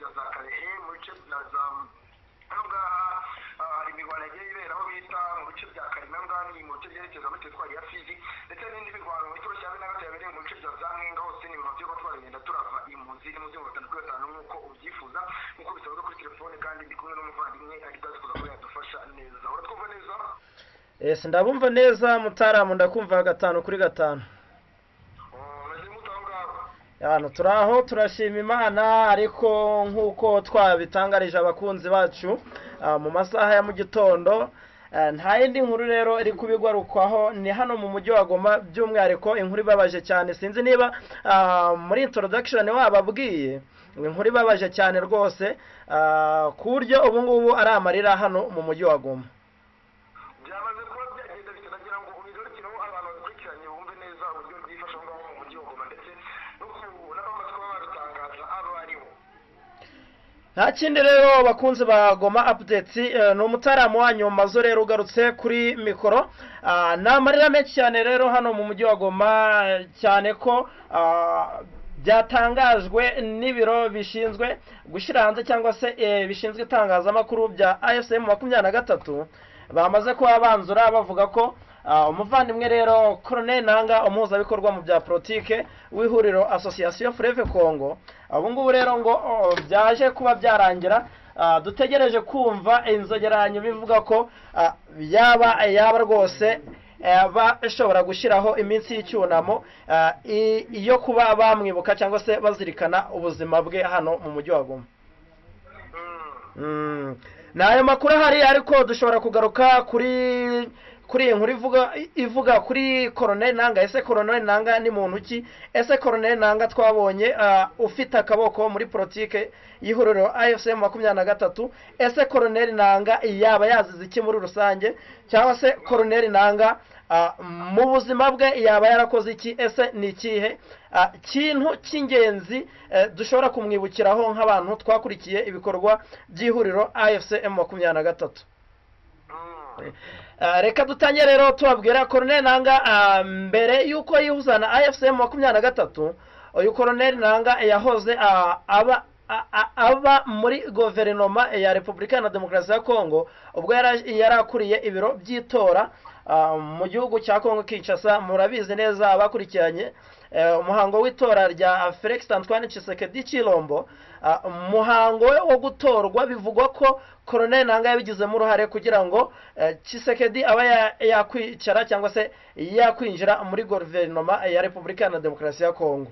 bya za Kalehe mu bice bya za ngaha hari imirwano yagiye ibera aho bita mu bice bya Karimanga ni mu bice byerekeza muri teritwari ya Fizi ndetse n'indi mirwano mu bitero cya Benagata yabereye mu bice bya za Mwenga hose ni ibintu byo twagenda turava impunzi n'umuzi wa 5 nk'uko ubyifuza nk'uko bisanzwe kuri telefone kandi ndi kumwe n'umuvandimwe ari bwaze kuza ko yadufasha neza uratwumva neza ndabumva neza Mutaramu ndakumva 5 kuri 5 hano turaho turashima Imana ariko nk'uko twabitangarije abakunzi bacu mu masaha ya mu gitondo nta yindi nkuru rero iri kubigwarukwaho ni hano mu mujyi wa Goma by'umwihariko inkuru ibabaje cyane sinzi niba muri introduction wababwiye inkuru ibabaje cyane rwose ku buryo ubu ngubu ari amarira hano mu mujyi wa Goma byamaze kuba byagenda bitagira ngo ubirukire abantu bakurikiranye bumve neza uburyo byifasha ngaho mu mujyi wa Goma ndetse nta kindi rero bakunze ba Goma updates ni umutaramu wanyu mazo rero ugarutse kuri mikoro n'amarira menshi cyane rero hano mu mujyi wa Goma cyane ko byatangajwe n'ibiro bishinzwe gushyira hanze cyangwa se bishinzwe itangazamakuru bya AFCM 23 bamaze kuba banzura bavuga ko umuvandimwe rero Colonel Nanga umuhuzabikorwa mu bya politike w'ihuriro Association Fleuve Congo abo ngubu rero ngo byaje kuba byarangira dutegereje kumva inzogeranyo bivuga ko yaba rwose bashobora gushyiraho iminsi y'icyunamo iyo kuba bamwibuka cyangwa se bazirikana ubuzima bwe hano mu mujyi wa Goma nayo makuru ahari ariko dushobora kugaruka kuri inkuru ivuga kuri Colonel Nanga ese Colonel Nanga ni muntu ki ese Colonel Nanga twabonye ufite akaboko muri politike y'ihuriro AFCM 23 ese Colonel Nanga yaba yazize iki muri rusange cyangwa se Colonel Nanga mu buzima bwe yaba yarakoze iki ese ni ikihe kintu cy'ingenzi dushobora kumwibukiraho nk'abantu twakurikiye ibikorwa by'ihuriro AFCM 23 reka dutanye rero tubabwira Colonel Nanga mbere yuko yihuzana AFCM 23 uyu Colonel Nanga yahoze aba muri guverinoma ya Repubulika ya Demokarasi ya Kongo ubwo yarakuriye ibiro by'itora mu gihugu cya Kongo Kinshasa murabizi neza abakurikiranye umuhango w'itora rya Felix Antoine Tshisekedi Chilombo umuhango wo gutorwa bivugwa ko Colonel Nanga yabigizemo uruhare kugira ngo Tshisekedi aba yakwicara cyangwa se yakwinjira muri guverinoma ya Repubulika ya Demokarasi ya Kongo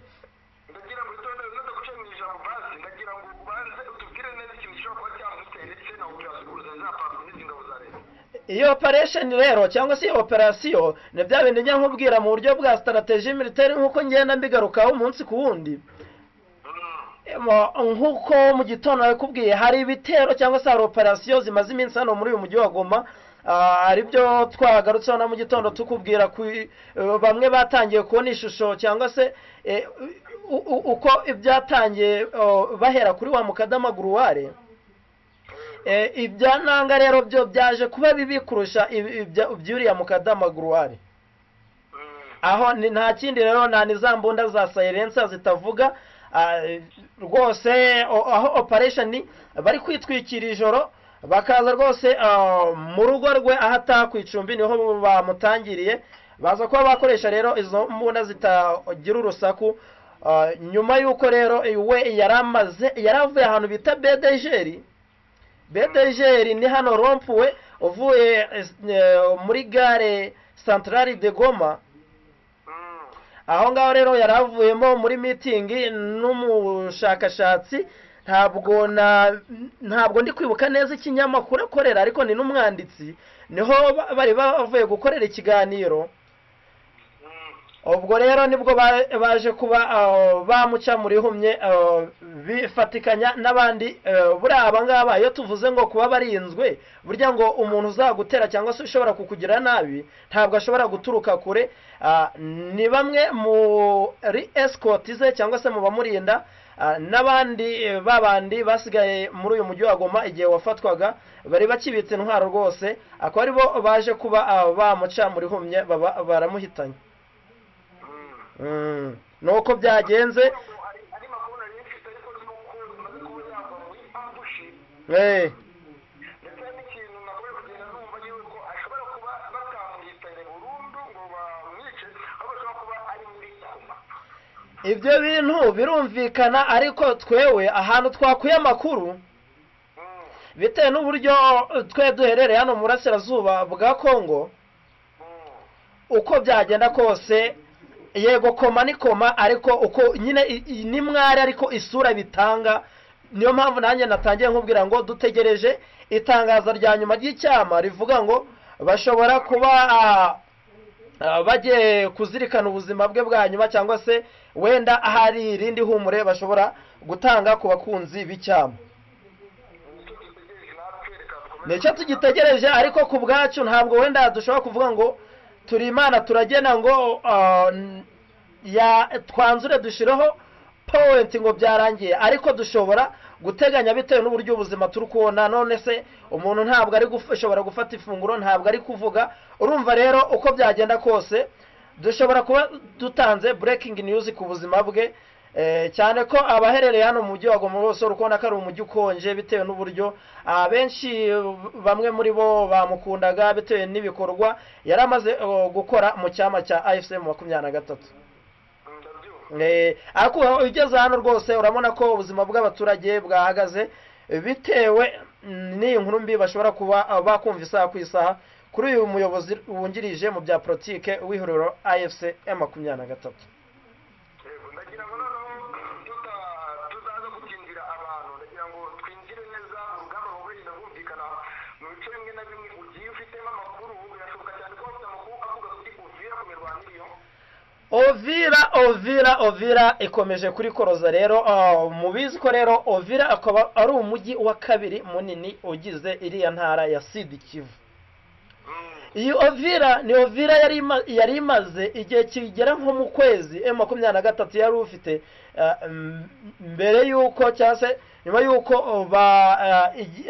iyo operation rero cyangwa se operation ne bya bindi nkubwira mu buryo bwa strategy militaire nkuko ngenda mbigarukaho umunsi ku wundi nkuko mu gitondo yakubwiye hari ibitero cyangwa se hari operation zimaze iminsi hano muri uyu mujyi wa Goma ari byo twagarutseho na mu gitondo tukubwira bamwe batangiye kubona ishusho cyangwa se uko ibyatangiye bahera kuri wa mukadama Gruware ibya Nanga rero byo byaje kuba bibi kurusha ibyuriya mukadama Gruware aho nta kindi rero nta nizambunda za silencer zitavuga rwose aho operation bari kwitwikira ijoro bakaza rwose mu rugo rwe ahata ku icumbi niho bamutangiriye baza kuba bakoresha rero izo mbunda zitagira urusaku nyuma yuko rero we yaravuye ahantu bita BDGR ni hano rompuwe uvuye muri gare centrale de Goma aho ngaho rero yaravuyemo muri meeting n'umushakashatsi ntabwo ndi kwibuka neza ikinyamakuru akorera ariko ni n'umwanditsi niho bari bavuye gukorera ikiganiro ubwo rero nibwo baje kuba bamuca muri humye bifatikanya n'abandi buri abangaba iyo tuvuze ngo kuba barinzwe burya ngo umuntu uzagutera cyangwa se ushobora kukugira nabi ntabwo ashobora guturuka kure ni bamwe muri escort ze cyangwa se mu bamurinda n'abandi babandi basigaye muri uyu mujyi wa Goma igihe wafatwaga bari bakibitse intwaro rwose akaba aribo baje kuba bamuca muri humye baramuhitanye nuko byagenze ndetse n'ikintu nakomeje kugenda numva yuko ashobora kuba batamwitanye burundu ngo bamwice ahubwo ashobora kuba ari muri koma. ibyo bintu birumvikana, ariko twewe ahantu twakuye amakuru bitewe n'uburyo twe duherereye hano mu burasirazuba bwa Kongo, uko byagenda kose yego koma ni koma, ariko uko nyine ni mwari ariko isura bitanga. Niyo mpamvu nanjye natangiye nkubwira ngo dutegereje itangaza rya nyuma ry'icyama rivuga ngo bashobora kuba bagiye kuzirikana ubuzima bwe bwa nyuma, cyangwa se wenda ahari irindi humure bashobora gutanga ku bakunzi b'icyama. Nicyo tugitegereje, ariko ku bwacu ntabwo wenda dushobora kuvuga ngo turi Imana turagena ngo twanzure dushireho point ngo byarangiye, ariko dushobora guteganya bitewe n'uburyo ubuzima turi kubona. None se umuntu ntabwo ari gushobora gufata ifunguro, ntabwo ari kuvuga. Urumva rero uko byagenda kose dushobora kuba dutanze breaking news ku buzima bwe, cyane ko abaherereye hano mu mujyi wa Goma bose urukona ko ari umujyi ukonje bitewe n'uburyo benshi bamwe muri bo bamukundaga bitewe n'ibikorwa yari amaze gukora mu cyama cya AFCM 23. Ariko ugeze hano rwose urabona ko ubuzima bw'abaturage bwahagaze bitewe n'iyi nkuru mbi bashobora kuba bakumva isaha ku isaha kuri uyu muyobozi wungirije mu bya politike w'ihuriro AFCM 23. ndagira ngo tuzaza gukingira abantu, ndagira ngo twinjire neza mu rugamba rwo kwirinda kumvikana mu bice bimwe na bimwe. Ugiye ufitemo amakuru, birashoboka cyane ko bafite amakuru avuga kuri Uvira ku mirwanire. Uvira ikomeje kuri koroza rero. Mubizi ko rero Uvira akaba ari umujyi wa kabiri munini ugize iriya ntara ya Sud Kivu. Iyi Uvira yari imaze igihe kigera nko mu kwezi M23 yari ufite mbere yuko cyangwa se nyuma yuko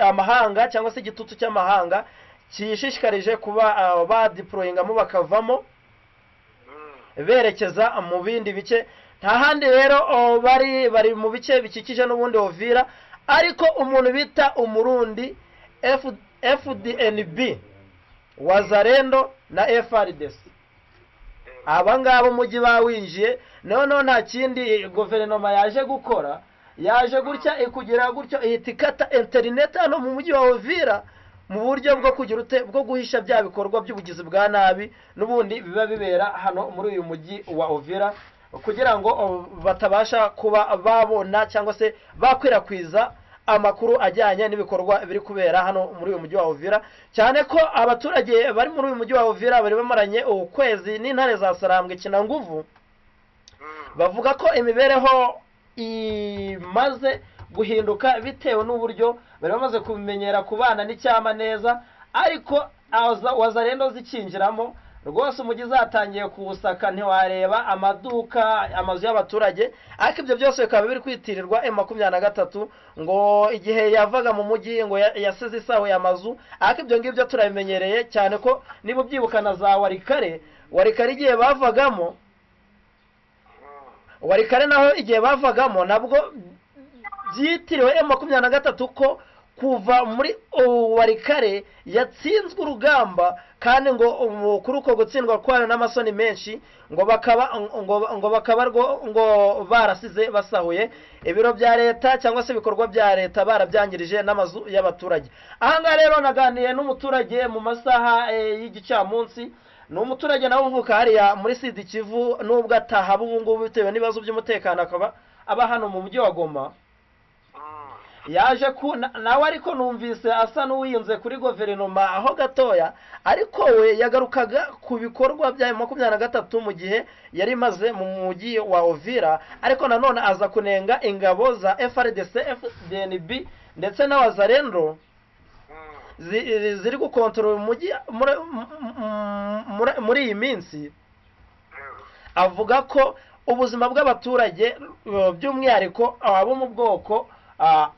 amahanga cyangwa se igitutu cy'amahanga kiyishishikarije kuba badeployingamo bakavamo berekeza mu bindi bice. Nta handi rero bari mu bice bikikije n'ubundi Uvira, ariko umuntu bita umurundi FDNB, Wazalendo na FARDC, abangabo umujyi bawinjiye. None nta kindi guverinoma yaje gukora, yaje gutya ikugira gutyo ihita ikata internet hano mu mujyi wa Uvira mu buryo bwo kugira bwo guhisha bya bikorwa by'ubugizi bwa nabi n'ubundi biba bibera hano muri uyu mujyi wa Uvira, kugira ngo batabasha kuba babona cyangwa se bakwirakwiza amakuru ajyanye n'ibikorwa biri kubera hano muri uyu mujyi wa Uvira. Cyane ko abaturage bari muri uyu mujyi wa Uvira bari bamaranye ukwezi n'intare za Sarambwe Kinanguvu, bavuga ko imibereho imaze guhinduka bitewe n'uburyo bari bamaze kumenyera kubana n'icyama neza, ariko Wazalendo zikinjiramo rwose umujyi zatangiye kuwusaka, ntiwareba amaduka, amazu y'abaturage. Ariko ibyo byose bikaba biri kwitirirwa M23 ngo igihe yavaga mu mujyi ngo yasize isahuye amazu. Ariko ibyo ngibyo turabimenyereye cyane ko niba ubyibukana za Warikare igihe bavagamo, Warikare naho igihe bavagamo nabwo byitiriwe M23 ko kuva muri Warikare yatsinzwe urugamba, kandi ngo kuri uko gutsindwa kwayo n'amasoni menshi ngo bakaba barasize basahuye ibiro bya leta cyangwa se ibikorwa bya leta barabyangirije n'amazu y'abaturage. Ahangaha rero naganiye n'umuturage mu masaha y'igicamunsi. Ni umuturage nawe uvuka hariya muri Sud Kivu, nubwo atahaba ubu ngubu bitewe n'ibibazo by'umutekano, akaba aba hano mu mujyi wa Goma. Yaje nawe ariko numvise asa n'uwiyunze kuri guverinoma aho gatoya, ariko we yagarukaga ku bikorwa bya M23 mu gihe yari maze mu mujyi wa Uvira. Ariko nanone aza kunenga ingabo za FARDC, FDNB ndetse na Wazalendo ziri gukontorora umujyi muri iyi minsi. Avuga ko ubuzima bw'abaturage by'umwihariko abo mu bwoko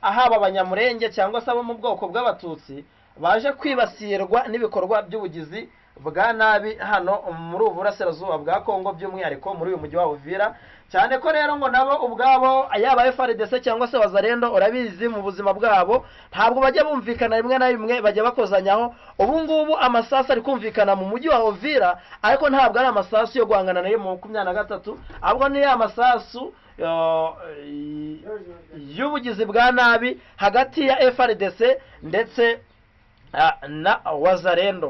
ahaba abanyamurenge cyangwa se abo mu bwoko bw'abatutsi baje kwibasirwa n'ibikorwa by'ubugizi bwa nabi hano muri ubu burasirazuba bwa Kongo, by'umwihariko muri uyu mujyi wa Uvira, cyane ko rero ngo nabo ubwabo yaba FARDC cyangwa se wazarendo urabizi mu buzima bwabo ntabwo bajya bumvikana rimwe na rimwe bajya bakozanyaho. ubu ngubu amasasu ari kumvikana mu mujyi wa Uvira ariko ntabwo ari amasasu yo guhangana nayo mu 23 ahubwo ni amasasu y'ubugizi bwa nabi hagati ya FARDC ndetse na wazarendo.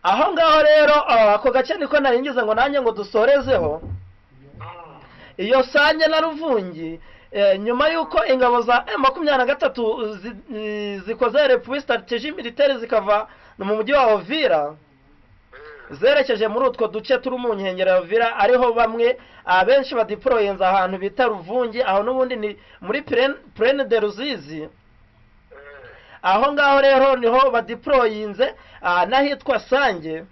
Aho ngaho rero ako gace niko naringize ngo nanjye ngo dusorezeho iyo Sanje na Ruvungi. Nyuma yuko ingabo za M23 zikoze repousse stratégie militaire zikava mu mujyi wa Uvira zerekeje muri utwo duce turi mu nkengero ya Uvira ariho bamwe abenshi badeployenza ahantu bita Ruvungi aho n'ubundi ni muri Plaine de Ruzizi. Aho ngaho rero niho badeployinze nahitwa Sange.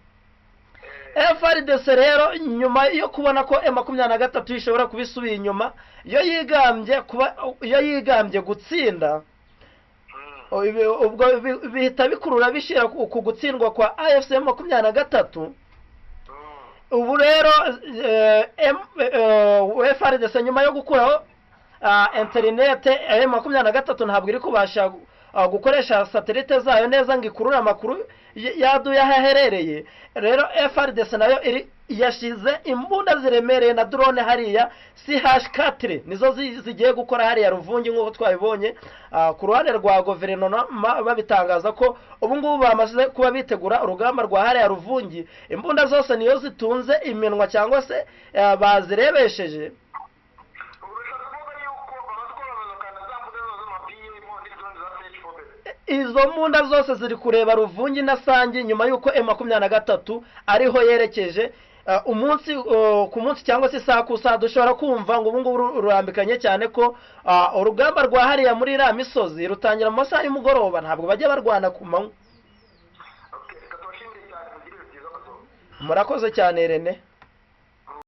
FARDC rero nyuma yo kubona ko M23 ishobora kubisubiye inyuma yo yigambye gutsinda ubwo bihita bikurura bishira ku gutsindwa kwa AFC M23. ubu rero FARDC nyuma yo gukuraho internet M23 ntabwo iri kubasha gukoresha satellite zayo neza ngo ikurure amakuru yaduye ahaherereye. Rero FARDC nayo yashize imbunda ziremereye na drone hariya CH4 nizo zigiye gukora hariya Ruvungi nk'uko twabibonye ku ruhande rwa guverinoma babitangaza ko ubu ngubu bamaze kuba bitegura urugamba rwa hariya Ruvungi. Imbunda zose niyo zitunze iminwa cyangwa se bazirebesheje. Izo mbunda zose ziri kureba Ruvungi na Sange nyuma yuko M23 ariho yerekeje. Umunsi ku munsi cyangwa se saa ku saa dushobora kumva ngo ubu ngubu rurambikanye cyane ko urugamba rwa hariya muri iriya misozi rutangira mu masaha y'umugoroba ntabwo bajya barwana ku manywa. Murakoze cyane Rene.